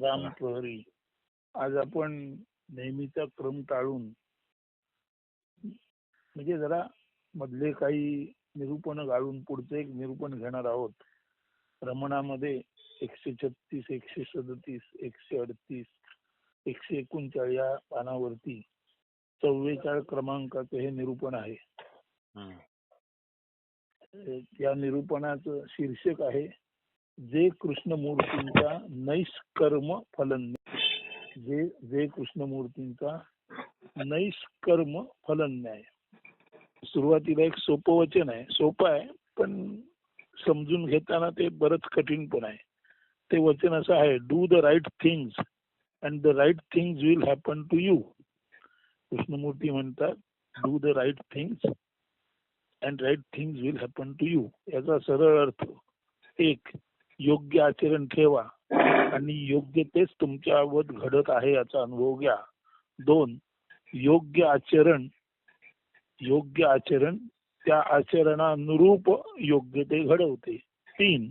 राम प्रहरी. आज आपण नेहमीचा क्रम टाळून म्हणजे जरा मधले काही निरूपण गाळून पुढचं एक निरूपण घेणार आहोत. रमणामध्ये 136, 137, 138, 139 या पानावरती 44 क्रमांकाचं हे निरूपण आहे. या निरूपणाचं शीर्षक आहे जे कृष्णमूर्तींचा नैष्कर्म फलन्याय. जे कृष्णमूर्तींचा नैष्कर्म फलन्याय. सुरुवातीला एक सोपं वचन आहे, सोपं आहे पण समजून घेताना ते बरंच कठीण पण आहे. ते वचन असं आहे, do the right things and the right things will happen to you. Krishnamurti म्हणतात do the right things and right things will happen to you. याचा सरळ अर्थ, एक, योग्य आचरण ठेवा आणि योग्य तेच तुमच्यावर घडत आहे याचा अनुभव घ्या. दोन, योग्य आचरण त्या आचरणानुरूप योग्य ते घडवते. तीन,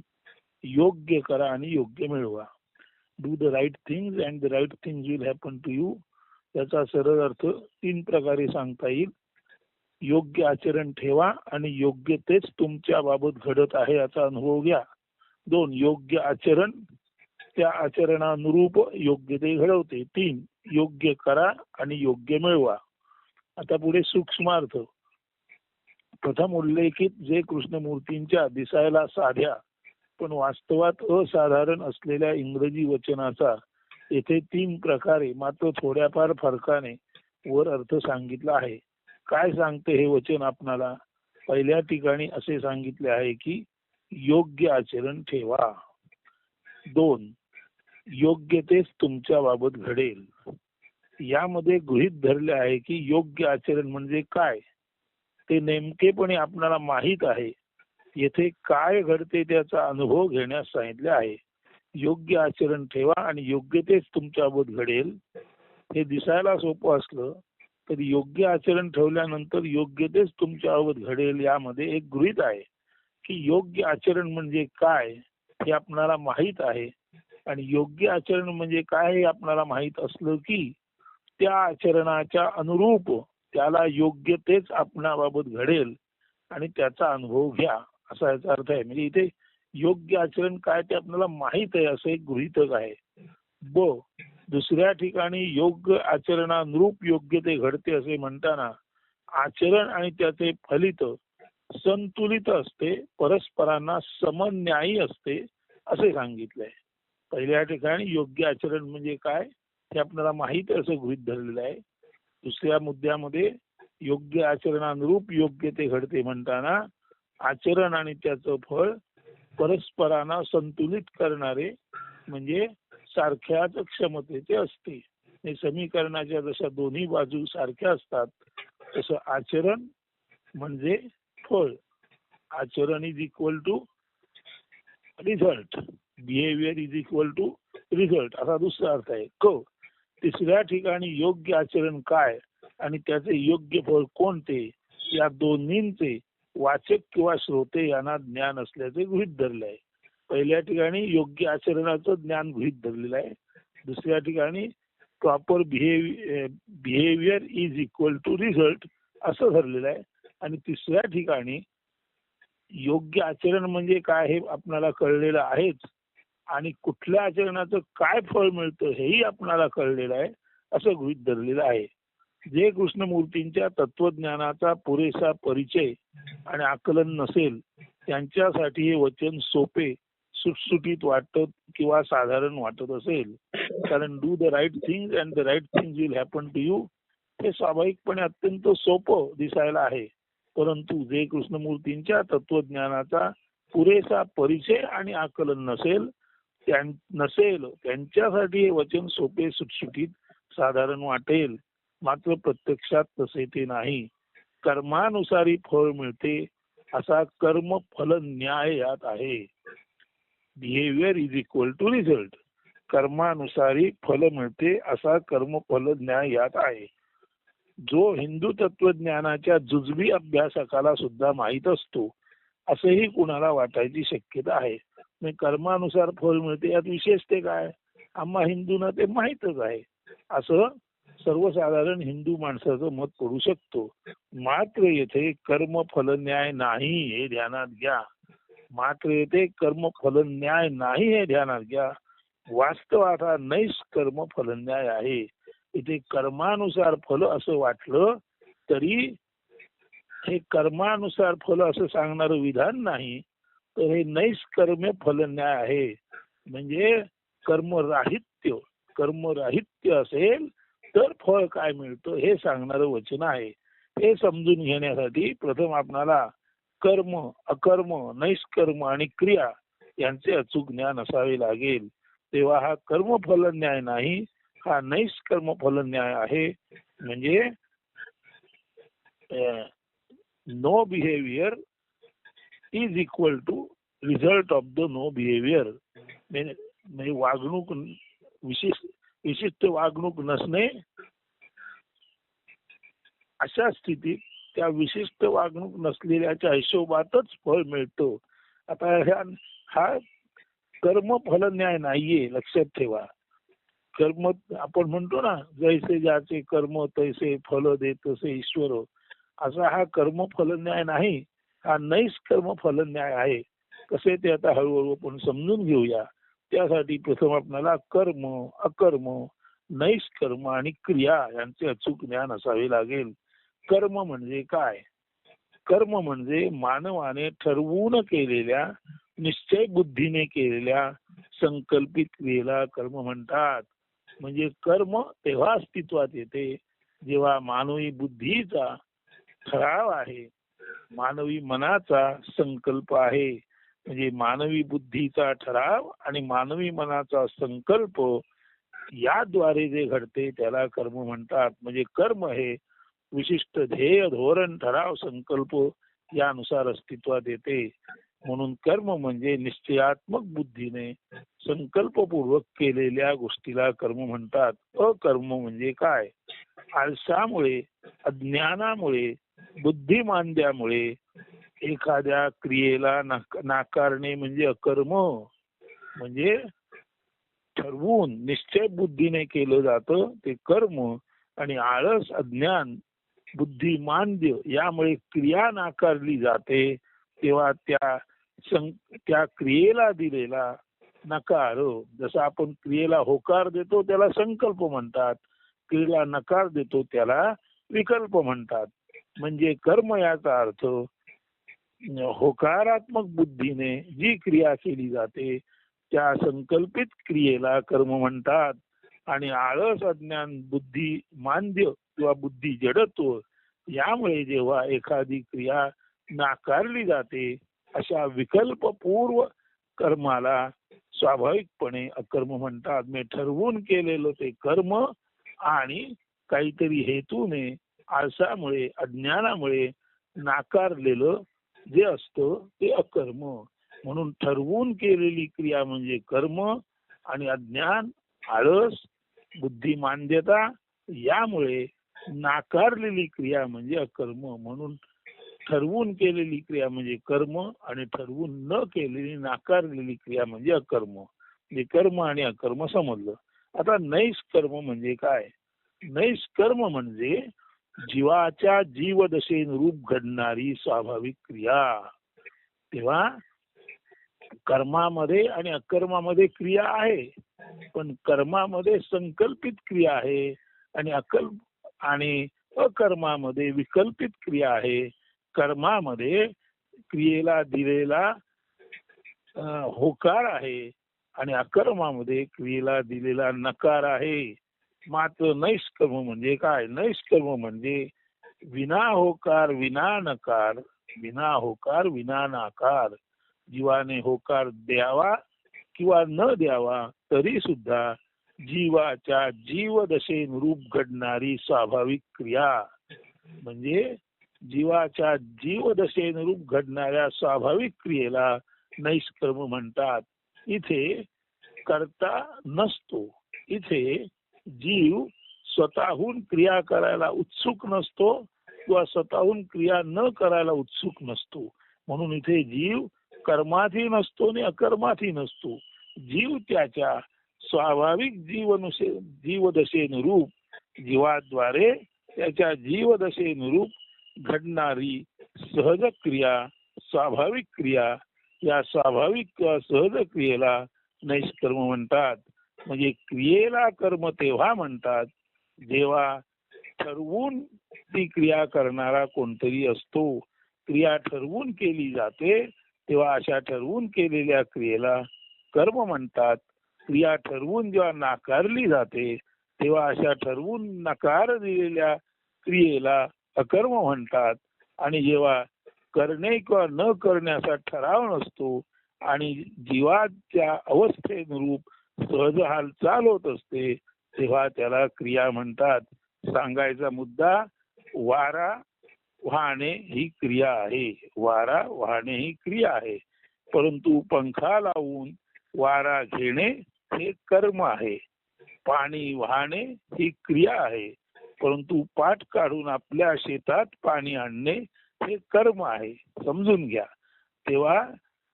योग्य करा आणि योग्य मिळवा. Do the right things and the right things will happen to you. याचा सरळ अर्थ 3 प्रकारे सांगता येईल. योग्य आचरण ठेवा आणि योग्य तेच तुमच्या बाबत घडत आहे याचा अनुभव घ्या. दोन, योग्य आचरण त्या आचरणानुरूप योग्य ते घडवते. तीन, योग्य करा आणि योग्य मिळवा. आता पुढे सूक्ष्मार्थ. प्रथम उल्लेखित जे कृष्णमूर्तींच्या दिसायला साध्या पण वास्तवात असाधारण असलेल्या इंग्रजी वचनाचा येथे 3 प्रकारे मात्र थोड्याफार फरकाने वर अर्थ सांगितला आहे. काय सांगते हे वचन आपणाला? पहिल्या ठिकाणी असे सांगितले आहे की योग्य आचरण ठेवा. 2, योग्य तेच तुमच्या बाबत घडेल. यामध्ये गृहीत धरले आहे की योग्य आचरण म्हणजे काय ते नेमकेपणे आपल्याला माहित आहे. येथे काय घडते त्याचा अनुभव घेण्यास सांगितले आहे. योग्य आचरण ठेवा आणि योग्य तेच तुमच्याबाबत घडेल. हे दिसायला सोपं असलं तरी योग्य आचरण ठेवल्यानंतर योग्य तेच तुमच्याबाबत घडेल यामध्ये एक गृहीत आहे की योग्य आचरण म्हणजे काय हे आपल्याला माहित आहे आणि योग्य आचरण म्हणजे काय हे आपल्याला माहित असलं की त्या आचरणाच्या अनुरूप त्याला योग्य तेच आपणाबाबत घडेल आणि त्याचा अनुभव घ्या असा याचा अर्थ आहे. म्हणजे इथे योग्य आचरण काय ते आपल्याला माहित आहे असं एक गृहीतक आहे. दुसऱ्या ठिकाणी योग्य आचरणानुरूप योग्य ते घडते असे म्हणताना आचरण आणि त्याचे फलित संतुलित असते, परस्परांना समन्यायी असते असे सांगितलंय. पहिल्या ठिकाणी योग्य आचरण म्हणजे काय हे आपल्याला माहित आहे असं गृहीत धरलेलं आहे. दुसऱ्या मुद्द्यामध्ये योग्य आचरणानुरूप योग्य ते घडते म्हणताना आचरण आणि त्याचं फळ परस्परांना संतुलित करणारे म्हणजे सारख्याच क्षमतेचे असते. समीकरणाच्या जशा दोन्ही बाजू सारख्या असतात तसं आचरण म्हणजे फळ. आचरण is equal to result, behaviour is equal to result असा दुसरा अर्थ आहे. तिसऱ्या ठिकाणी योग्य आचरण काय आणि त्याचे योग्य फळ कोणते या दोन्हींचे वाचक किंवा श्रोते यांना ज्ञान असल्याचे गृहीत धरले आहे. पहिल्या ठिकाणी योग्य आचरणाचं ज्ञान गृहीत धरलेलं आहे. दुसऱ्या ठिकाणी proper behaviour is equal to result असं धरलेलं आहे. आणि तिसऱ्या ठिकाणी योग्य आचरण म्हणजे काय हे आपल्याला कळलेलं आहेच आणि कुठल्या आचरणाचं काय फळ मिळतं हेही आपल्याला कळलेलं आहे असं गृहीत धरलेलं आहे. जे कृष्णमूर्तींच्या तत्वज्ञानाचा पुरेसा परिचय आणि आकलन नसेल त्यांच्यासाठी हे वचन सोपे सुटसुटीत वाटत किंवा साधारण वाटत असेल. कारण do the right things and the right things will happen to you हे स्वाभाविकपणे अत्यंत सोपं दिसायला आहे. परंतु जे कृष्णमूर्तींच्या तत्वज्ञानाचा पुरेसा परिचय आणि आकलन नसेल त्यांच्यासाठी हे वचन सोपे सुटसुटीत साधारण वाटेल. मात्र प्रत्यक्षात तसे ते नाही. कर्मानुसारी फळ मिळते असा कर्म फल न्याय यात आहे. Behaviour is equal to result. कर्मानुसारी फल मिळते असा कर्मफल न्याय यात आहे. जो हिंदू तत्वज्ञानाच्या जुजबी अभ्यासकाला सुद्धा माहीत असतो असंही कुणाला वाटायची शक्यता आहे. कर्मानुसार फळ मिळते यात विशेष ते काय आम्हा हिंदूंना ते माहीतच आहे, असं सर्वसाधारण हिंदू माणसाचं मत पडू शकतो. मात्र येथे कर्मफल न्याय नाही हे ध्यानात घ्या. मात्र येथे कर्मफल न्याय नाही हे ध्यानात घ्या. वास्तवात हा नैष्कर्म फलन्याय आहे. इथे कर्मानुसार फल असं वाटलं तरी हे कर्मानुसार फल असं सांगणारं विधान नाही, तर हे नैष्कर्म्य फलन्याय आहे. म्हणजे कर्मराहित्य असेल तर फळ काय मिळतं हे सांगणारं वचन आहे. हे समजून घेण्यासाठी प्रथम आपणाला कर्म, अकर्म, नैष्कर्म आणि क्रिया यांचे अचूक ज्ञान असावे लागेल. तेव्हा हा कर्मफल न्याय नाही, हा नैष्कर्म फल न्याय आहे. म्हणजे no behaviour is equal to result of the no behaviour. म्हणजे वागणूक विशिष्ट वागणूक नसणे, अशा स्थितीत त्या विशिष्ट वागणूक नसलेल्याच्या हिशोबातच फळ मिळतो. आता हा कर्म फल न्याय नाहीये, लक्षात ठेवा. कर्म आपण म्हणतो ना, जैसे ज्याचे कर्म तैसे फल देतसे ईश्वर, असा हा कर्म फल न्याय नाही, हा नैष्कर्म फल न्याय आहे. कसे ते आता हळूहळू आपण समजून घेऊया. त्यासाठी प्रथम आपल्याला कर्म, अकर्म, नैष्कर्म आणि क्रिया यांचे अचूक ज्ञान असावे लागेल. कर्म म्हणजे काय? कर्म म्हणजे मानवाने ठरवून केलेल्या, निश्चय बुद्धीने केलेल्या संकल्पित क्रियेला कर्म म्हणतात. म्हणजे कर्म तेव्हा अस्तित्वात येते जेव्हा मानवी बुद्धीचा ठराव आहे, मानवी मनाचा संकल्प आहे. म्हणजे मानवी बुद्धीचा ठराव आणि मानवी मनाचा संकल्प याद्वारे जे घडते त्याला कर्म म्हणतात. म्हणजे कर्म हे विशिष्ट ध्येय, धोरण, ठराव, संकल्प यानुसार अस्तित्वात येते. म्हणून कर्म म्हणजे निश्चयात्मक बुद्धीने संकल्पपूर्वक केलेल्या गोष्टीला कर्म म्हणतात. अकर्म म्हणजे काय? आळसामुळे, अज्ञानामुळे, बुद्धिमांद्यामुळे एखाद्या क्रियेला नाकारणे म्हणजे अकर्म. म्हणजे ठरवून निश्चय बुद्धीने केलं जातं ते कर्म, आणि आळस, अज्ञान, बुद्धिमांद्य यामुळे क्रिया नाकारली जाते तेव्हा त्या क्रियेला दिलेला नकार, जसा आपण क्रियेला होकार देतो त्याला संकल्प म्हणतात, क्रियेला नकार देतो त्याला विकल्प म्हणतात. म्हणजे कर्म याचा अर्थ होकारात्मक बुद्धीने जी क्रिया केली जाते त्या संकल्पित क्रियेला कर्म म्हणतात. आणि आळस, अज्ञान, बुद्धी मांद्य किंवा बुद्धी जडत्व यामुळे जेव्हा एखादी क्रिया नाकारली जाते अशा विकल्पपूर्व कर्माला स्वाभाविकपणे अकर्म म्हणतात. मी ठरवून केलेलं ते कर्म आणि काहीतरी हेतूने, आळसामुळे, अज्ञानामुळे नाकारलेलं जे असतं ते अकर्म. म्हणून ठरवून केलेली क्रिया म्हणजे कर्म, आणि अज्ञान, आळस, बुद्धिमांद्यता यामुळे नाकारलेली क्रिया म्हणजे अकर्म. म्हणून ठरवून केलेली क्रिया म्हणजे कर्म, आणि ठरवून न केलेली, नाकारलेली क्रिया म्हणजे अकर्म. म्हणजे कर्म आणि अकर्म समजलं. आता नैष्कर्म म्हणजे काय? नैष्कर्म म्हणजे जीवाच्या जीवदशेनुरूप घडणारी स्वाभाविक क्रिया. तेव्हा कर्मामध्ये आणि अकर्मामध्ये क्रिया आहे, पण कर्मामध्ये संकल्पित क्रिया आहे आणि अकर्मामध्ये विकल्पित क्रिया आहे. कर्मामध्ये क्रियेला दिलेला होकार आहे आणि अकर्मामध्ये क्रियेला दिलेला नकार आहे. मात्र नैष्कर्म म्हणजे काय? नैष्कर्म म्हणजे विना होकार, विना नकार, विना होकार, विना नाकार. जीवाने होकार द्यावा किंवा न द्यावा तरी सुद्धा जीवाच्या जीवदशेनुरूप घडणारी स्वाभाविक क्रिया. म्हणजे जीवाच्या जीवदशेनुरूप घडणाऱ्या स्वाभाविक क्रियेला नैष्कर्म म्हणतात. इथे कर्ता नसतो, इथे जीव स्वतःहून क्रिया करायला उत्सुक नसतो किंवा स्वतःहून क्रिया न करायला उत्सुक नसतो. म्हणून इथे जीव कर्मातही नसतो आणि अकर्मातही नसतो. जीव त्याच्या स्वाभाविक जीवदशेनुरूप जीवाद्वारे त्याच्या जीवदशेनुरूप घडणारी सहज क्रिया, स्वाभाविक क्रिया, या स्वाभाविक किंवा सहज क्रियेला नैष्कर्म म्हणतात. म्हणजे क्रियेला कर्म तेव्हा म्हणतात जेव्हा ठरवून ती क्रिया करणारा कोणतरी असतो. क्रिया ठरवून केली जाते तेव्हा अशा ठरवून केलेल्या क्रियेला कर्म म्हणतात. क्रिया ठरवून जेव्हा नाकारली जाते तेव्हा अशा ठरवून नकार दिलेल्या क्रियेला अकर्म म्हणतात. आणि जेव्हा करणे किंवा न करण्याचा ठराव नसतो आणि जीवाच्या अवस्थेनुरूप सहज हालचाल होत असते तेव्हा त्याला क्रिया म्हणतात. सांगायचा मुद्दा, वारा वाहणे ही क्रिया आहे. वारा वाहणे ही क्रिया आहे, परंतु पंखा लावून वारा घेणे हे कर्म आहे. पाणी वाहणे ही क्रिया आहे, परंतु पाट काढून आपल्या शेतात पाणी आणणे हे कर्म आहे. समजून घ्या. तेव्हा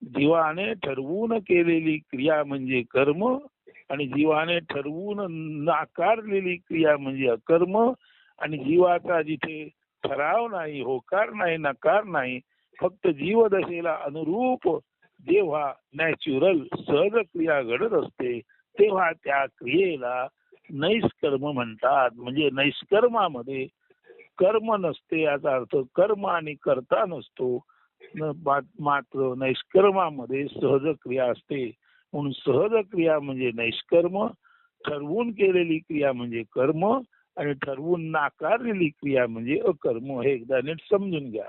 जीवाने ठरवून केलेली क्रिया म्हणजे कर्म आणि जीवाने ठरवून नाकारलेली क्रिया म्हणजे अकर्म. आणि जीवाचा जिथे ठराव नाही, होकार नाही, नकार नाही, फक्त जीवदशेला अनुरूप जेव्हा नॅचरल सहज क्रिया घडत असते तेव्हा त्या क्रियेला नैष्कर्म म्हणतात. म्हणजे नैष्कर्मामध्ये कर्म नसते याचा अर्थ कर्म आणि कर्ता नसतो, मात्र नैष्कर्मामध्ये सहज क्रिया असते. म्हणून सहज क्रिया म्हणजे नैष्कर्म, ठरवून केलेली क्रिया म्हणजे कर्म आणि ठरवून नाकारलेली क्रिया म्हणजे अकर्म. हे एकदा नीट समजून घ्या.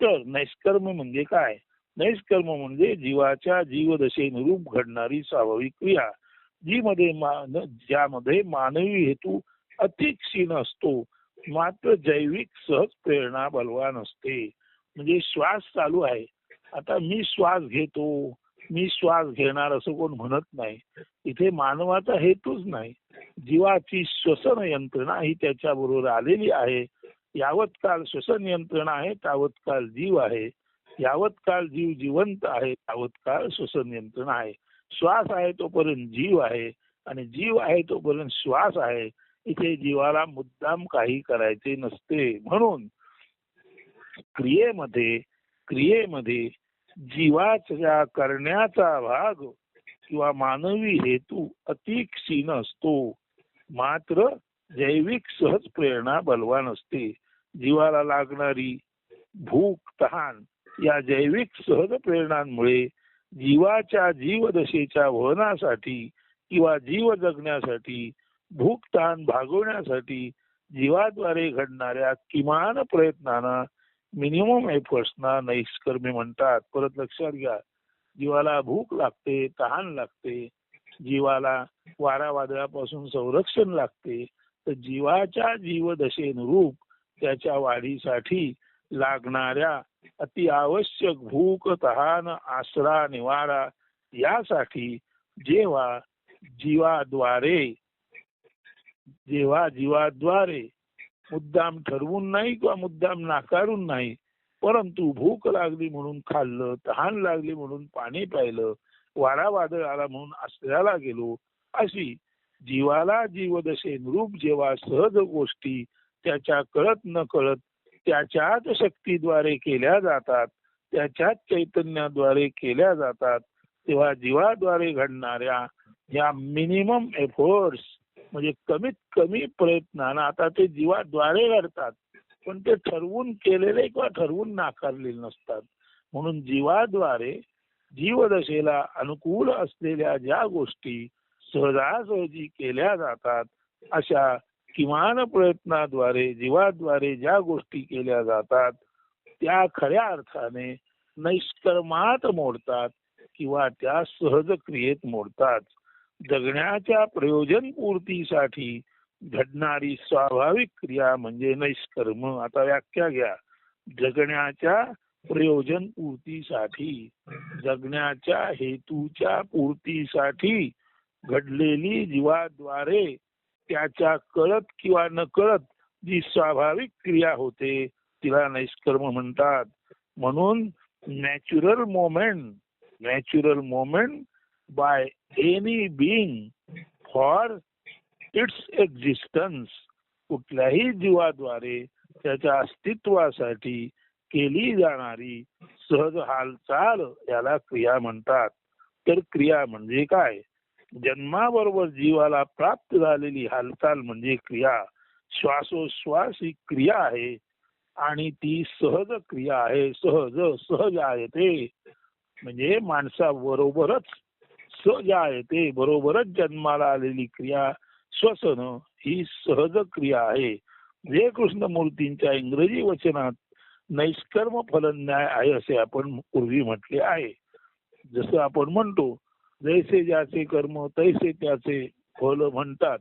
तर नैष्कर्म म्हणजे काय? नैष्कर्म म्हणजे जीवाच्या जीवदशेनुरूप घडणारी स्वाभाविक क्रिया ज्यामध्ये मानवी हेतू अतिक्षीण असतो, मात्र जैविक सहज प्रेरणा बलवान असते. म्हणजे श्वास चालू आहे, आता मी श्वास घेतो, मी श्वास घेणार असं कोण म्हणत नाही. इथे मानवाचा हेतूच नाही. जीवाची श्वसन यंत्रणा ही त्याच्या बरोबर आलेली आहे. यावत काल श्वसन यंत्रणा आहे तावत काल जीव आहे. यावत काल जीव जिवंत आहे तावत काल श्वसन यंत्रणा आहे. श्वास आहे तोपर्यंत जीव आहे आणि जीव आहे तोपर्यंत श्वास आहे. इथे जीवाला मुद्दाम काही करायचे नसते. म्हणून क्रियेमध्ये जीवाच्या करण्याचा भाग किंवा मानवी हेतू अतिक्षीण असतो, मात्र जैविक सहज प्रेरणा बलवान असते. जीवाला लागणारी भूक, तहान या जैविक सहज प्रेरणांमुळे जीवाच्या जीवदशेच्या वहनासाठी किंवा जीव जगण्यासाठी, भूक तहान भागवण्यासाठी जीवाद्वारे घडणाऱ्या किमान प्रयत्नांना, मिनिमम एफर्ट्सना नैष्कर्म्य म्हणतात. परत लक्षात घ्या. जीवाला भूक लागते, तहान लागते, जीवाला वारा वादळापासून संरक्षण लागते. तर जीवाच्या जीवदशेनुरूप त्याच्या वाढीसाठी लागणाऱ्या अति आवश्यक भूक, तहान, आसरा, निवारा यासाठी जेव्हा जीवाद्वारे मुद्दाम ठरवून नाही किंवा मुद्दाम नाकारून नाही, परंतु भूक लागली म्हणून खाल्लं, तहान लागली म्हणून पाणी प्यायलं, वारा वादळ आला म्हणून आश्रयाला गेलो, अशी जीवाला जीवदशेनुरूप जेव्हा सहज गोष्टी त्याच्या कळत न कळत त्याच्याच शक्तीद्वारे केल्या जातात, त्याच्याच चैतन्याद्वारे केल्या जातात, तेव्हा जीवाद्वारे घडणाऱ्या या मिनिमम एफर्ट्स म्हणजे कमीत कमी प्रयत्नांना, आता ते जीवाद्वारे घडतात पण ते ठरवून केलेले किंवा ठरवून नाकारलेले नसतात. म्हणून जीवाद्वारे जीवदशेला अनुकूल असलेल्या ज्या गोष्टी सहजासहजी केल्या जातात, अशा किमान प्रयत्नाद्वारे जीवाद्वारे ज्या गोष्टी केल्या जातात त्या खऱ्या अर्थाने नैष्कर्मात मोडतात किंवा त्या सहज क्रियेत मोडतात. जगण्याच्या प्रयोजन पूर्तीसाठी घडणारी स्वाभाविक क्रिया म्हणजे नैष्कर्म. आता व्याख्या घ्या. जगण्याच्या प्रयोजन पूर्तीसाठी, जगण्याच्या हेतूच्या पूर्तीसाठी घडलेली जीवाद्वारे त्याच्या कळत किंवा नकळत जी स्वाभाविक क्रिया होते तिला नैष्कर्म म्हणतात. म्हणून natural moment by any being for its existence, कुठल्याही जीवाद्वारे त्याच्या अस्तित्वासाठी केली जाणारी सहज हालचाल याला क्रिया म्हणतात. तर क्रिया म्हणजे काय? जन्माबरोबर जीवाला प्राप्त झालेली हालचाल म्हणजे क्रिया. श्वासोश्वास ही क्रिया आहे आणि ती सहज क्रिया आहे. सहज आहे ते, म्हणजे माणसाबरोबरच सहज आहे ते, बरोबरच जन्माला आलेली क्रिया श्वसन ही सहज क्रिया आहे. जे कृष्णमूर्तींच्या इंग्रजी वचनात नैष्कर्म फल न्याय आहे असे आपण पूर्वी म्हटले आहे. जसं आपण म्हणतो जैसे ज्याचे कर्म तैसे त्याचे फल म्हणतात,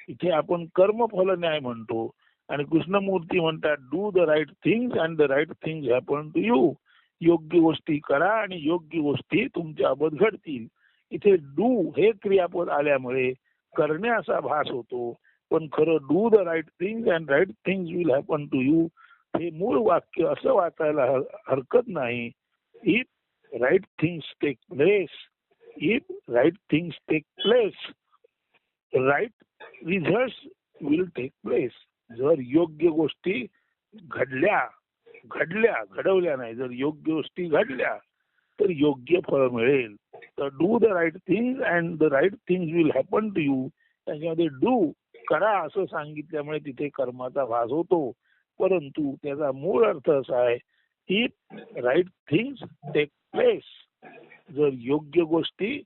इथे आपण कर्मफल न्याय म्हणतो आणि कृष्णमूर्ती म्हणतात do the right things and the right things happen to you. योग्य गोष्टी करा आणि योग्य गोष्टी तुमच्याबाबत घडतील. इथे डू हे क्रियापद आल्यामुळे करणे असा भास होतो, पण खरं do the right things and right things will happen to you हे मूळ वाक्य असं वाचायला हरकत नाही. If right things take place, if right things take place, right result will take place. जर योग्य गोष्टी घडवल्या नाही, जर योग्य गोष्टी घडल्या तर योग्य फळ मिळेल. तर do the right things and the right things will happen to you, त्याच्यामध्ये डू करा असं सांगितल्यामुळे तिथे कर्माचा भास होतो, परंतु त्याचा मूळ अर्थ असा आहे if right things take place, जर योग्य गोष्टी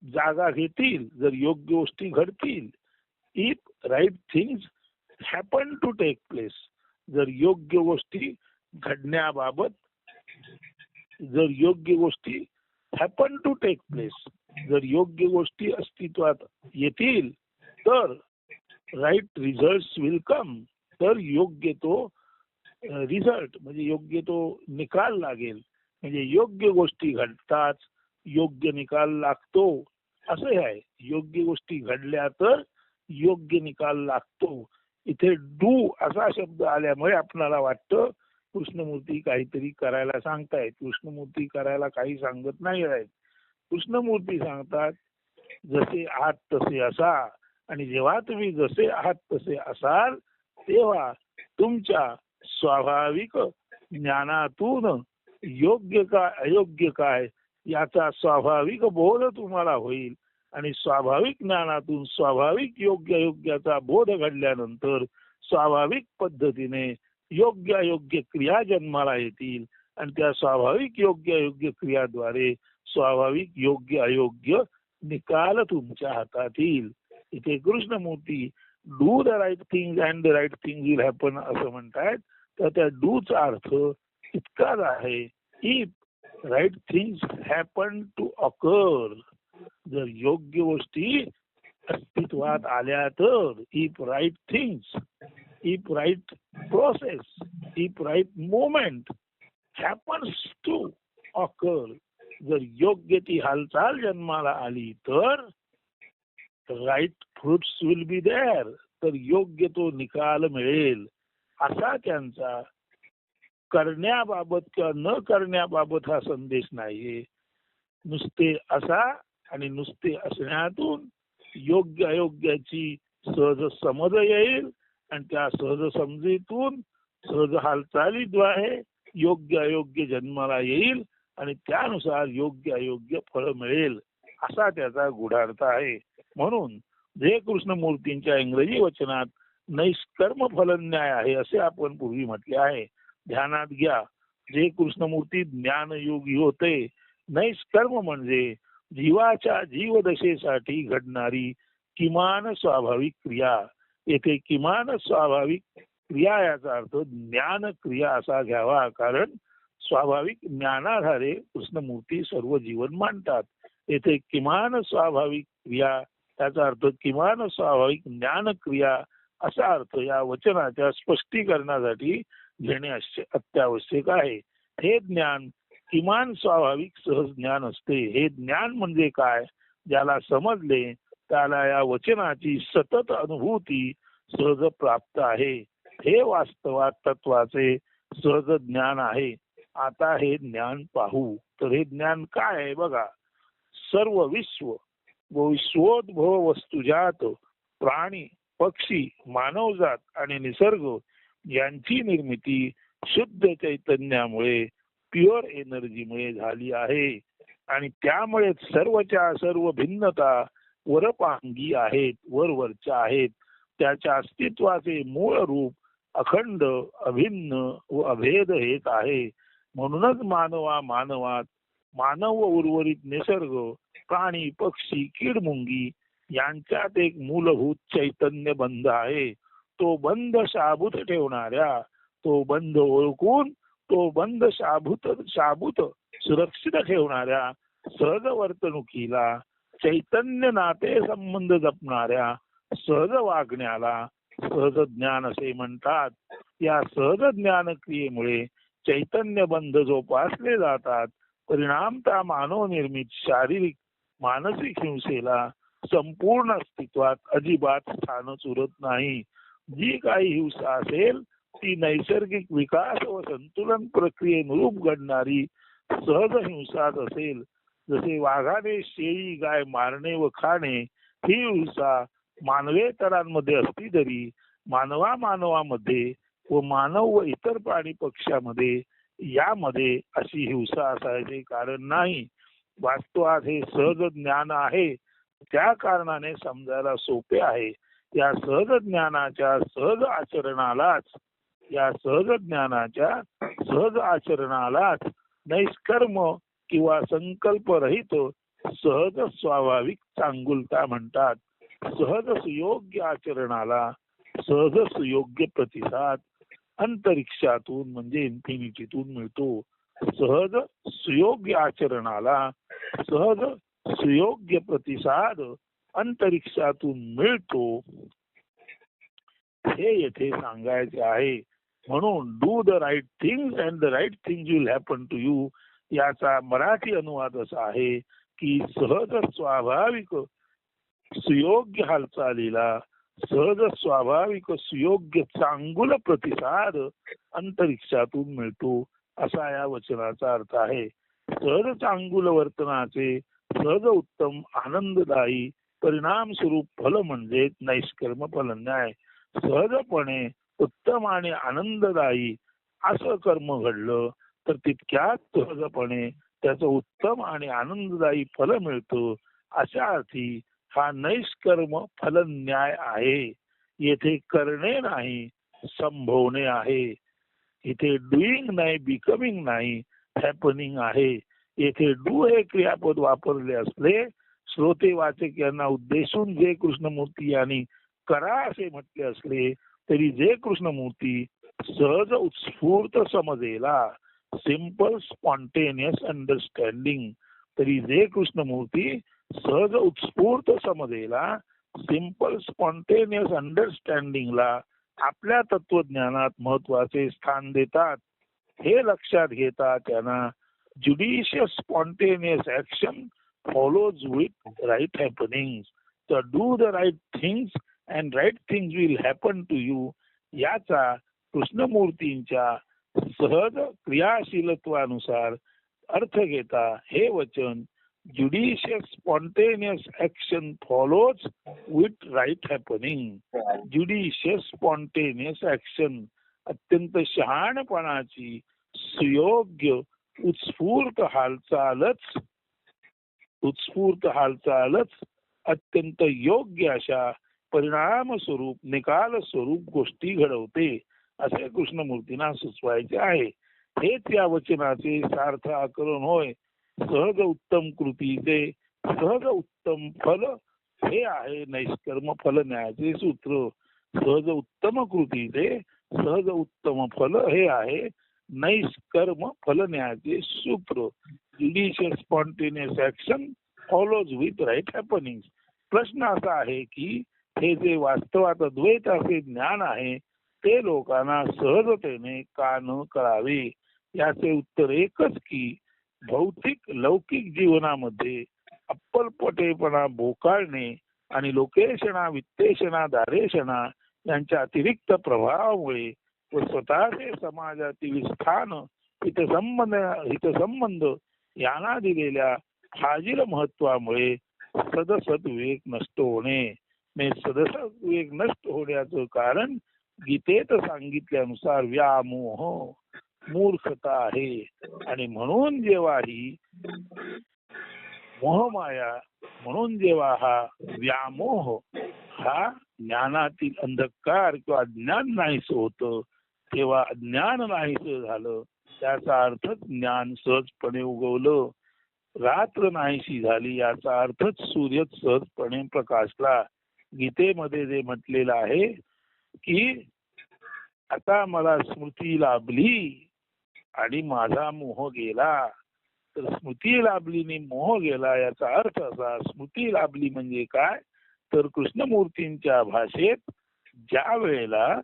जागा घेतील, जर योग्य गोष्टी घडतील. If right things happen to take place, जर योग्य गोष्टी घडण्याबाबत, जर योग्य गोष्टी हॅपन टू टेक प्लेस, जर योग्य गोष्टी अस्तित्वात येतील तर राईट रिझल्ट विल कम, तर योग्य तो रिझल्ट म्हणजे योग्य तो निकाल लागेल. म्हणजे योग्य गोष्टी घडतात, योग्य निकाल लागतो असं आहे. योग्य गोष्टी घडल्या तर योग्य निकाल लागतो. इथे डू असा शब्द आल्यामुळे आपल्याला वाटतं कृष्णमूर्ती काहीतरी करायला सांगतायत. कृष्णमूर्ती करायला काही सांगत नाही आहेत. कृष्णमूर्ती सांगतात जसे आहात तसे असा, आणि जेव्हा तुम्ही जसे आहात तसे असाल तेव्हा तुमच्या स्वाभाविक ज्ञानातून योग्य काय अयोग्य काय याचा स्वाभाविक बोध तुम्हाला होईल आणि स्वाभाविक ज्ञानातून स्वाभाविक योग्य अयोग्याचा बोध घडल्यानंतर स्वाभाविक पद्धतीने योग्य अयोग्य क्रिया जन्माला येतील आणि त्या स्वाभाविक योग्य अयोग्य क्रियाद्वारे स्वाभाविक योग्य अयोग्य निकाल तुमच्या हातात येईल. इथे Krishnamurti do the right thing and the right thing will happen असं म्हणतात. तर त्या डूचा अर्थ इतकाच आहे if right things happen to occur, जर योग्य गोष्टी अस्तित्वात आल्या तर, if right things, if right process, if right moment happens to occur, जर योग्य ती हालचाल जन्माला आली तर right fruits will be there, तर योग्य तो निकाल मिळेल. असा त्यांचा करण्याबाबत किंवा न करण्याबाबत हा संदेश नाहीये. नुसते असा आणि नुसते असण्यातून योग्य अयोग्याची सहज समज येईल आणि त्या सहज समजेतून सहज हालचालीद्वारे योग्य अयोग्य जन्माला येईल आणि त्यानुसार योग्य अयोग्य फळ मिळेल असा त्याचा गूढार्थ आहे. म्हणून जे कृष्णमूर्तींच्या इंग्रजी वचनात नैष्कर्म फल न्याय आहे असे आपण पूर्वी म्हटले आहे. ध्यानात घ्या, जे कृष्णमूर्ती ज्ञानयोगी होते. नैष्कर्म म्हणजे जीवाच्या जीवदशेसाठी घडणारी किमान स्वाभाविक क्रिया. येथे किमान स्वाभाविक क्रिया याचा अर्थ ज्ञान क्रिया असा घ्यावा, कारण स्वाभाविक ज्ञानाधारे कृष्णमूर्ती सर्व जीवन मांडतात. येथे किमान स्वाभाविक क्रिया त्याचा अर्थ किमान स्वाभाविक ज्ञान क्रिया असा अर्थ या वचनाच्या स्पष्टीकरणासाठी घेणे अत्यावश्यक आहे. हे ज्ञान किमान स्वाभाविक सहज ज्ञान असते. हे ज्ञान म्हणजे काय, ज्याला समजले त्याला या वचनाची सतत अनुभूती सहज प्राप्त आहे. हे वास्तवात तत्वाचे सहज ज्ञान आहे. आता हे ज्ञान पाहू. तर हे ज्ञान काय आहे बघा. सर्व विश्व व विश्वोद्भव वस्तुजात प्राणी, पक्षी, मानवजात आणि निसर्ग यांची निर्मिती शुद्ध चैतन्यामुळे, प्युअर एनर्जीमुळे झाली आहे. आणि त्यामुळे सर्वच्या सर्व भिन्नता वरपांगी आहेत, वरवरच्या आहेत. त्याच्या अस्तित्वाचे मूळ रूप अखंड, अभिन्न व अभेद हेच आहे. म्हणूनच मानवात मानव व उर्वरित निसर्ग, प्राणी, पक्षी, कीडमुंगी यांच्यात एक मूलभूत चैतन्य बंध आहे. तो बंध शाबूत ठेवणाऱ्या, तो बंध ओळखून तो बंध शाबूत सुरक्षित ठेवणाऱ्या सहज वर्तणुकीला, चैतन्य नाते संबंध जपणाऱ्या सहज वागण्याला सहज ज्ञान असे म्हणतात. या सहज ज्ञान क्रियेमुळे चैतन्य बंध जोपासले जातात. परिणामतः मानव निर्मित शारीरिक, मानसिक हिंसेला संपूर्ण अस्तित्वात अजिबात स्थानच उरत नाही. जी काही हिंसा असेल ती नैसर्गिक विकास व संतुलन प्रक्रियेनुरूप घडणारी सहज हिंसाच असेल. जसे वाघाने शेळी गाय मारणे व खाणे ही हिंसा मानवेतरांमध्ये असली तरी मानवामध्ये व मानव व इतर प्राणी पक्षामध्ये यामध्ये अशी हिंसा असायचे कारण नाही. वास्तवात हे सहज ज्ञान आहे, त्या कारणाने समजायला सोपे आहे. या सहज ज्ञानाच्या सहज आचरणालाच नैष्कर्म किंवा संकल्परहित सहज स्वाभाविक चांगुलता म्हणतात. सहज सुयोग्य आचरणाला सहज सुयोग्य प्रतिसाद अंतरिक्षातून म्हणजे इन्फिनिटीतून मिळतो. सहज सुयोग्य आचरणाला सहज सुयोग्य प्रतिसाद अंतरिक्षातून मिळतो, हे येथे सांगायचे आहे. म्हणून do the right things and the right things will happen to you याचा मराठी अनुवाद असा आहे की सहज स्वाभाविक सुयोग्य हालचालीला सहज स्वाभाविक सुयोग्य चांगुल प्रतिसाद अंतरिक्षातून मिळतो, असा या वचनाचा अर्थ आहे. सहज चांगुल वर्तनाचे सहज उत्तम आनंददायी परिणाम स्वरूप फल म्हणजे नैष्कर्म फल न्याय. सहजपणे उत्तम आणि आनंददायी असं कर्म घडलं तर तितक्यात सहजपणे त्याचं उत्तम आणि आनंददायी फल मिळतं. अशा अर्थी हा नैष्कर्म फल न्याय आहे. येथे करणे नाही, संभवणे आहे. इथे डुईंग नाही, बिकमिंग नाही, हॅपनिंग आहे. येथे डू हे क्रियापद वापरले असले, श्रोते वाचक यांना उद्देशून जे कृष्णमूर्ती यांनी करा असे म्हटले असले तरी जे कृष्णमूर्ती सहज उत्स्फूर्त समजेला, सिंपल स्पॉन्टेनियस अंडरस्टँडिंग, तरी जे कृष्णमूर्ती सहज उत्स्फूर्त समजेला, सिंपल स्पॉन्टेनियस अंडरस्टँडिंगला आपल्या तत्वज्ञानात महत्वाचे स्थान देतात, हे लक्षात घेता त्यांना judicious spontaneous action follows with right happenings. So do the right things and right things will happen to you. याचा कृष्णमूर्तींच्या सहज क्रियाशीलत्वानुसार अर्थ घेता हे वचन judicious spontaneous action follows with right happening. Judicious spontaneous action अत्यंत शहाणपणाची सुयोग्य उत्स्फूर्त हालचालच अत्यंत योग्य अशा परिणाम स्वरूप निकाल स्वरूप गोष्टी घडवते, असे कृष्णमूर्तींना सुचवायचे आहे. हेच या वचनाचे सार्थ आकलन होय. सहज उत्तम कृतीचे सहज उत्तम फल हे आहे नैष्कर्म फल न्यायाचे सूत्र. सहज उत्तम कृतीचे सहज उत्तम फल हे आहे नैष्कर्म फल न्यायाचे सूत्र. Judicious spontaneous action follows with right happening. प्रश्न असा आहे की हे जे वास्तवात अद्वैत असे ज्ञान आहे ते लोकांना सहजतेने का न कळावे. याचे उत्तर एकच की भौतिक लौकिक जीवनामध्ये अप्पलपटेपणा बोकाळणे आणि लोकेशना वित्तेषणा दारेशणा यांच्या अतिरिक्त प्रभावामुळे व स्वतःचे समाजातील स्थान हितसंबंध यांना दिलेल्या फाजील महत्वामुळे सदसत विवेक नष्ट होणे. सदसत विवेक नष्ट होण्याचं कारण गीतेत सांगितल्यानुसार व्यामोह मूर्खता आहे. आणि म्हणून जेव्हा ही मोहमाया म्हणून जेव्हा हा व्यामोह हा ज्ञानातील अंधकार किंवा अज्ञान नाहीस होतं, तेव्हा अज्ञान नाहीस झालं. त्याचा अर्थ ज्ञान सहजपणे उगवलं. रात्र नाहीशी झाली याचा अर्थच सूर्य सहजपणे प्रकाशला. गीतेमध्ये जे म्हटलेलं आहे की आता मला स्मृती लाभली आणि माझा मोह गेला. तर स्मृती लाभली आणि मोह गेला याचा अर्थ असा, स्मृती लाभली म्हणजे काय, तर कृष्णमूर्तींच्या भाषेत ज्या वेळेला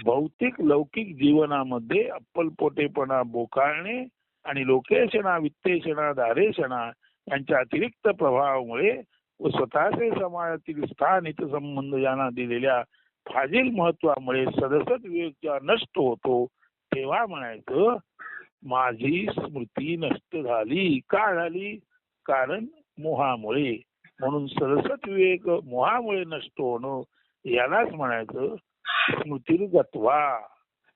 भौतिक लौकिक जीवनामध्ये अप्पलपोटेपणा बोकाळणे आणि लोकेशना वित्तेषणा दारेशणा यांच्या अतिरिक्त प्रभावामुळे व स्वतःचे समाजातील स्थान हितसंबंध यांना दिलेल्या फाजील महत्वामुळे सदसत विवेक जेव्हा नष्ट होतो तेव्हा म्हणायचं माझी स्मृती नष्ट झाली. का झाली? कारण मोहामुळे. म्हणून सदसत विवेक मोहामुळे नष्ट होणं यालाच म्हणायचं स्मृतिर्गत्वा.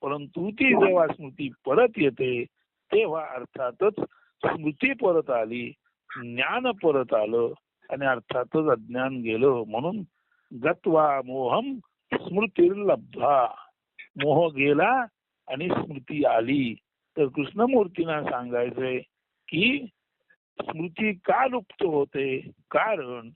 परंतु ती जेव्हा स्मृती परत येते तेव्हा अर्थातच स्मृती परत आली, ज्ञान परत आलं आणि अर्थातच अज्ञान गेलं. म्हणून गत्वा मोहम स्मृतिर्लब्ध्वा. मोह गेला आणि स्मृती आली. तर कृष्णमूर्तींना सांगायचंय की स्मृती का लुप्त होते? कारण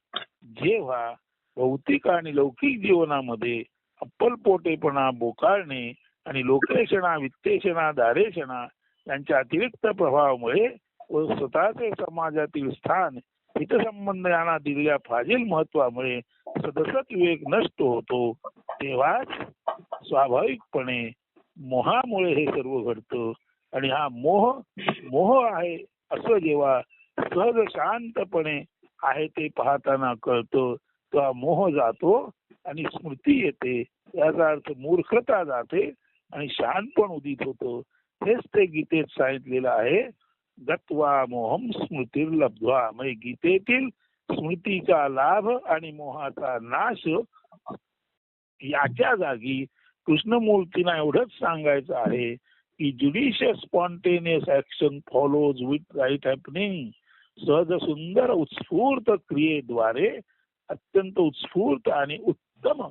जेव्हा भौतिक आणि लौकिक जीवनामध्ये अप्पलपोटेपणा बोकाळणे आणि लोकेशणा वित्तेषणा दारेशणा यांच्या अतिरिक्त प्रभावामुळे व स्वतःचे समाजातील स्थान हितसंबंध यांना दिलेल्या फाजील महत्वामुळे सदसत विवेक नष्ट होतो, तेव्हाच स्वाभाविकपणे मोहामुळे हे सर्व घडतं. आणि हा मोह आहे असं जेव्हा सहज शांतपणे आहे ते पाहताना कळतं तेव्हा मोह जातो आणि स्मृती येते. याचा अर्थ मूर्खता जाते आणि शहाणपण उदित होतं. हेच ते गीतेत सांगितलेलं आहे, गत्वा मोहम स्मृतिर्लब्ध्वा. म्हणजे गीतेतील स्मृतीचा लाभ आणि मोहाचा नाश याच्या जागी कृष्णमूर्तींना एवढंच सांगायचं आहे की judicious spontaneous action follows with right happening. सहज सुंदर उत्स्फूर्त क्रियेद्वारे अत्यंत उत्स्फूर्त आणि उत्तम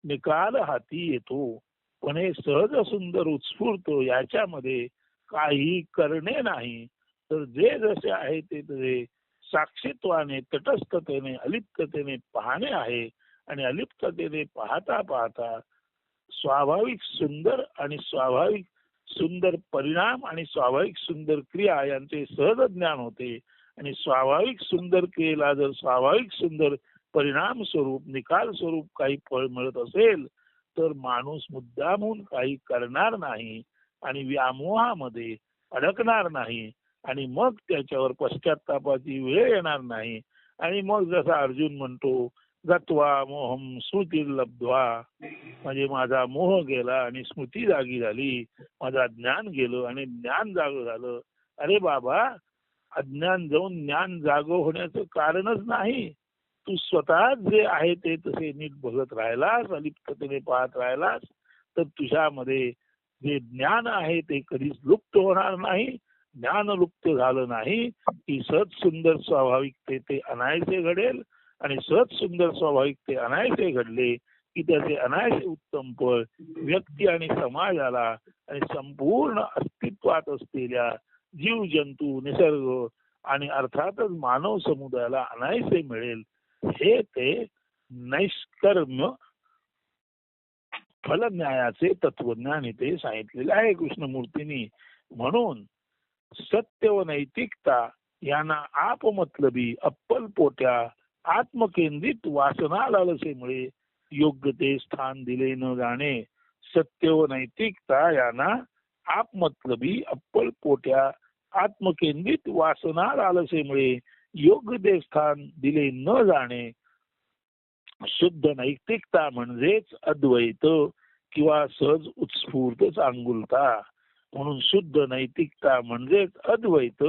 निकाल हाती येतो. पण हे सहज सुंदर उत्स्फूर्त याच्यामध्ये काही करणे नाही, तर जे जसे आहे ते तसे साक्षीत्वाने तटस्थतेने अलिप्ततेने पाहणे आहे. आणि अलिप्ततेने पाहता पाहता स्वाभाविक सुंदर आणि स्वाभाविक सुंदर परिणाम आणि स्वाभाविक सुंदर क्रिया यांचे सहज ज्ञान होते. आणि स्वाभाविक सुंदर क्रियेला जर स्वाभाविक सुंदर परिणाम स्वरूप निकाल स्वरूप काही फळ मिळत असेल तर माणूस मुद्दामून काही करणार नाही आणि व्यामोहामध्ये अडकणार नाही आणि मग त्याच्यावर पश्चात्तापाची वेळ येणार नाही. आणि मग जसा अर्जुन म्हणतो गत्वा मोहम स्मृतिर्लब्ध्वा, म्हणजे माझा मोह गेला आणि स्मृती जागी झाली, माझा ज्ञान गेलं आणि ज्ञान जाग झालं. अरे बाबा, अज्ञान जाऊन ज्ञान जाग होण्याचं कारणच नाही. तू स्वतः जे आहे ते तसे नीट बघत राहिलास, अलिप्ततेने पाहत राहिलास तर तुझ्यामध्ये जे ज्ञान आहे ते कधीच लुप्त होणार नाही. ज्ञान लुप्त झालं नाही की सहज सुंदर स्वाभाविक ते अनायसे घडेल. आणि सहज सुंदर स्वाभाविक ते अनायसे घडले की त्याचे अनायसे उत्तम फळ व्यक्ती आणि समाजाला आणि संपूर्ण अस्तित्वात असलेल्या जीव जंतू निसर्ग आणि अर्थातच मानव समुदायाला अनायसे मिळेल. हे ते नैष्कर्म्य फलन्यायाचे तत्वज्ञान इथे सांगितलेले आहे कृष्णमूर्तींनी. म्हणून सत्य व नैतिकता यांना आपमतलबी अप्पलपोट्या आत्मकेंद्रित वासना लालसेमुळे योग्य ते स्थान दिले न जाणे. सत्य व नैतिकता यांना आपमतलबी अप्पलपोट्या आत्मकेंद्रित वासना लालसेमुळे योग्य ते स्थान दिले न जाणे. शुद्ध नैतिकता म्हणजेच अद्वैत किंवा सहज उत्स्फूर्त चांगुलता. म्हणून शुद्ध नैतिकता म्हणजेच अद्वैत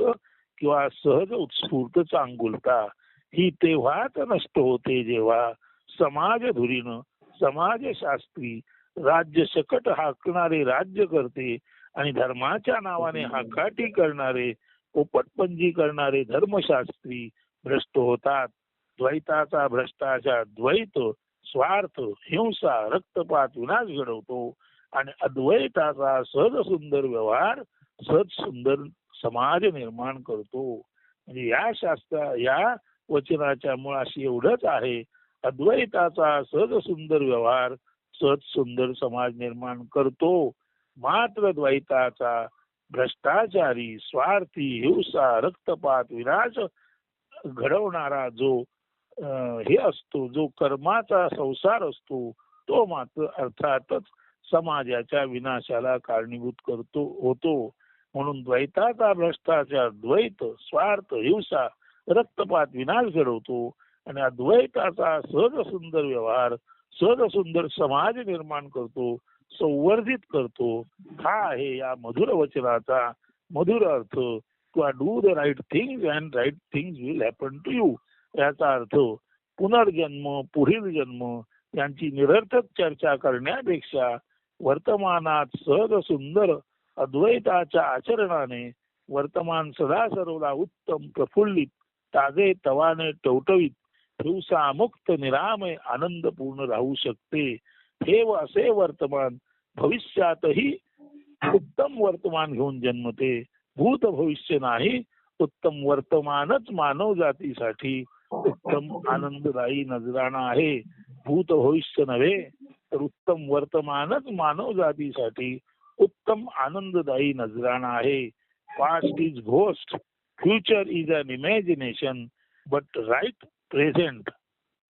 किंवा सहज उत्स्फूर्त चांगुलता. ही तेव्हाच नष्ट होते जेव्हा समाजधुरीनं समाजशास्त्री राज्य सकट हाकणारे राज्य करते आणि धर्माच्या नावाने हाकाटी करणारे पोपटपंजी करणारे धर्मशास्त्री भ्रष्ट होतात. द्वैताचा भ्रष्टाचार द्वैत स्वार्थ हिंसा रक्तपात विनाश घडवतो आणि अद्वैताचा सहज सुंदर व्यवहार सहज सुंदर समाज निर्माण करतो. म्हणजे या वचनाच्या मुळाशी एवढंच आहे, अद्वैताचा सहज सुंदर व्यवहार सहज सुंदर समाज निर्माण करतो. मात्र द्वैताचा भ्रष्टाचारी स्वार्थी हिंसा रक्तपात विनाश घडवणारा जो हे असतो, जो कर्माचा संसार असतो, तो मात्र अर्थातच समाजाच्या विनाशाला कारणीभूत होतो. म्हणून द्वैताचा भ्रष्टाचार द्वैत स्वार्थ हिंसा रक्तपात विनाश घडवतो आणि अद्वैताचा सहज सुंदर व्यवहार सहज सुंदर समाज निर्माण करतो, संवर्धित करतो. हा आहे या मधुर वचनाचा मधुर अर्थ. किंवा do the right things and right things will happen to you. याचा अर्थ पुनर्जन्म पुढील जन्म यांची निरर्थक चर्चा करण्यापेक्षा वर्तमानात सहज सुंदर अद्वैताच्या आचरणाने वर्तमान सदा सर्वदा उत्तम प्रफुल्लित ताजे तवाने टवटवीत हिंसामुक्त निरामय आनंदपूर्ण राहू शकते. हे व असे वर्तमान भविष्यातही उत्तम वर्तमान घेऊन जन्मते. भूत भविष्य नाही, उत्तम वर्तमानच मानव जातीसाठी उत्तम आनंददायी नजराणा आहे. भूत भविष्य नव्हे तर उत्तम वर्तमानच मानव जातीसाठी उत्तम आनंददायी नजराणा आहे. Past is ghost, future is an imagination, but right present.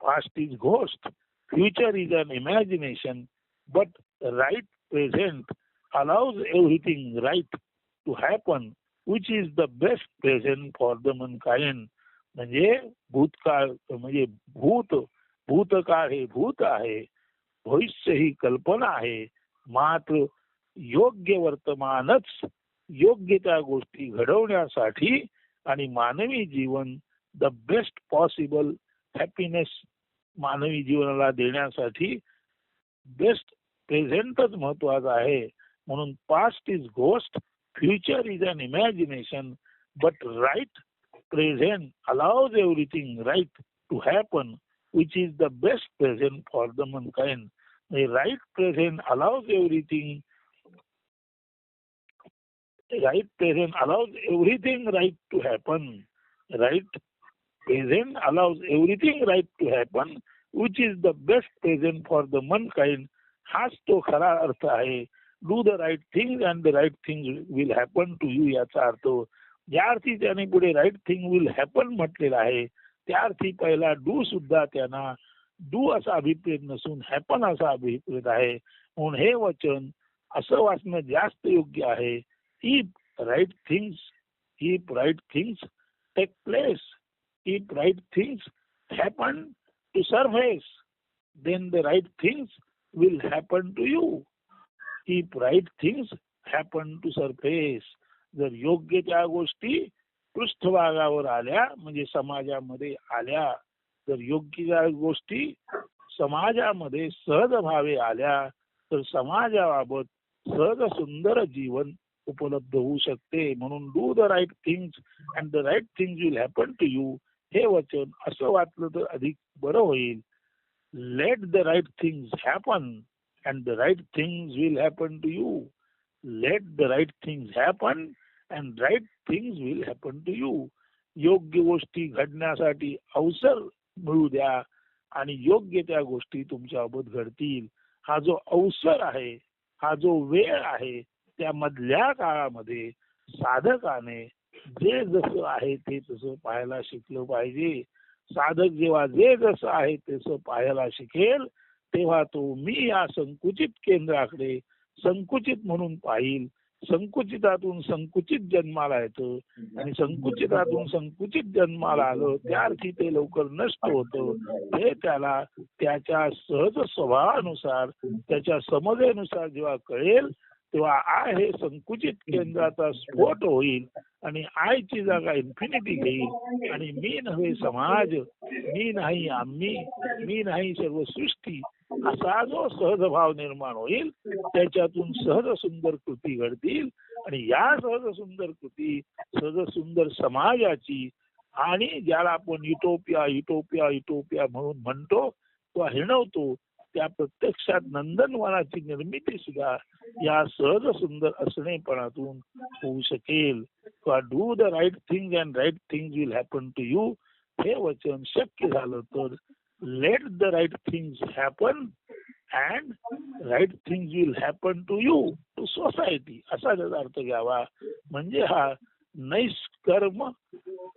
Past is ghost, future is an imagination, but right present allows everything right to happen, which is the best present for the mankind. म्हणजे भूतकाळ म्हणजे भूतकाळ हे भूत आहे, भविष्य ही कल्पना आहे. मात्र योग्य वर्तमानच योग्य त्या गोष्टी घडवण्यासाठी आणि मानवी जीवन द बेस्ट पॉसिबल हॅपीनेस मानवी जीवनाला देण्यासाठी बेस्ट प्रेझेंटच महत्वाचा आहे. म्हणून past is ghost, future is an imagination, but right present allows everything right to happen, which is the best present for the mankind. Right present allows everything right present allows everything right to happen. Right present allows everything right to happen, which is the best present for the mankind. हाच तो खरा अर्थ आहे. Do the right thing and the right thing will happen to you. याचा अर्थ ज्या अर्थी त्याने पुढे राईट थिंग विल हॅपन म्हटलेला आहे, त्या अर्थी पहिला डू सुद्धा त्यांना डू असा अभिप्रेत नसून हॅपन असा अभिप्रेत आहे. म्हणून हे वचन असं वाचणं जास्त योग्य आहे. If right things take place, if right things happen to surface, then the right things will happen to you. If right things happen to surface, जर योग्य त्या गोष्टी पृष्ठभागावर आल्या म्हणजे समाजामध्ये आल्या, जर योग्य त्या गोष्टी समाजामध्ये सहजभावे आल्या तर समाजाबाबत सहज सुंदर जीवन उपलब्ध होऊ शकते. म्हणून do the right things and the right things will happen to you हे वचन असं वाचलं तर अधिक बरं होईल. Let the right things happen and the right things will happen to you. Let the right things happen and right things will happen to you. योग्य गोष्टी घडण्यासाठी अवसर मिळू द्या आणि योग्य त्या गोष्टी तुमच्याबाबत घडतील. हा जो अवसर आहे, हा जो वेळ आहे, त्या मधल्या काळामध्ये साधकाने जे जसं आहे ते तसं पाहायला शिकलं पाहिजे. साधक जेव्हा जे जसं आहे तसं पाहायला शिकेल तेव्हा तो मी या संकुचित केंद्राकडे संकुचित म्हणून पाहिल. संकुचितातून संकुचित जन्माला येतं आणि संकुचितातून संकुचित जन्माला आलं त्या अर्थी ते लवकर नष्ट होतं. हे त्याला त्याच्या सहज स्वभावानुसार त्याच्या समजेनुसार जेव्हा कळेल तेव्हा आहे संकुचित केंद्राचा स्फोट होईल आणि आयची जागा इन्फिनिटी घेईल आणि मी नव्हे समाज, मी नाही आम्ही, मी नाही सर्व सृष्टी, असा जो सहज भाव निर्माण होईल त्याच्यातून सहज सुंदर कृती घडतील. आणि या सहज सुंदर कृती, सहज सुंदर समाजाची, आणि ज्याला आपण युटोपिया युटोपिया युटोपिया म्हणून म्हणतो किंवा हिणवतो, त्या प्रत्यक्षात नंदनवनाची निर्मिती सुद्धा या सहज सुंदर असणेपणातून होऊ शकेल. किंवा do the right thing and right thing will happen to you, हे वचन शक्य झालं तर let the right things happen and right things will happen to you, to society, असा त्याचा अर्थ घ्यावा. म्हणजे हा नैष्कर्म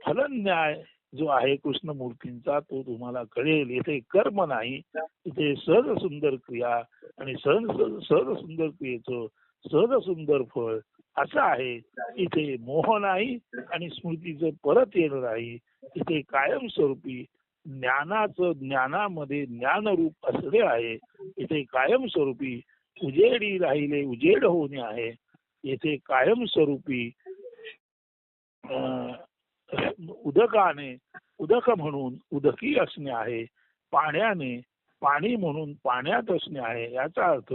फलन्याय जो आहे कृष्णमूर्तींचा तो तुम्हाला कळेल. इथे कर्म नाही, इथे सहज सुंदर क्रिया आणि सहज सुंदर क्रियेचं सहज सुंदर फळ असं आहे. इथे मोह नाही आणि स्मृतीचं परत येणं नाही. इथे कायमस्वरूपी ज्ञानाचं ज्ञानामध्ये ज्ञानरूप असणे आहे. इथे कायमस्वरूपी उजेडी राहिले उजेड होणे आहे. येथे कायमस्वरूपी उदकाने उदक म्हणून उदकी असणे आहे. पाण्याने पाणी म्हणून पाण्यात असणे आहे. याचा अर्थ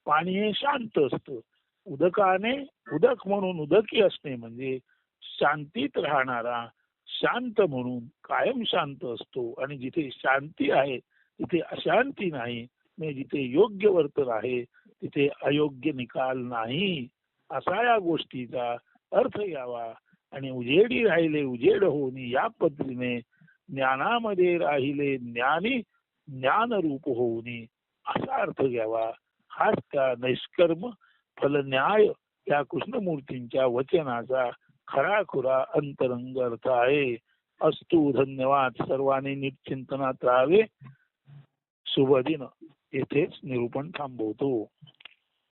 पाणी हे शांत असतं. उदकाने उदक म्हणून उदकी असणे म्हणजे शांतीत राहणारा, शांत म्हणून कायम शांत असतो. आणि जिथे शांती आहे तिथे अशांती नाही. म्हणजे जिथे योग्य वर्तन आहे तिथे अयोग्य निकाल नाही. असा या गोष्टीचा अर्थ यावा. आणि उजेडी राहिले उजेड होऊनी, या पद्धतीने ज्ञानामध्ये राहिले ज्ञानी ज्ञानरूप होऊनी, असा अर्थ घ्यावा. हाच त्या नैष्कर्म फलन्याय या कृष्णमूर्तींच्या वचनाचा खराखुरा अंतरंग अर्थ आहे. अस्तु, धन्यवाद. सर्वांनी निश्चिंतनात राहावे. शुभ दिन. येथेच निरूपण थांबवतो.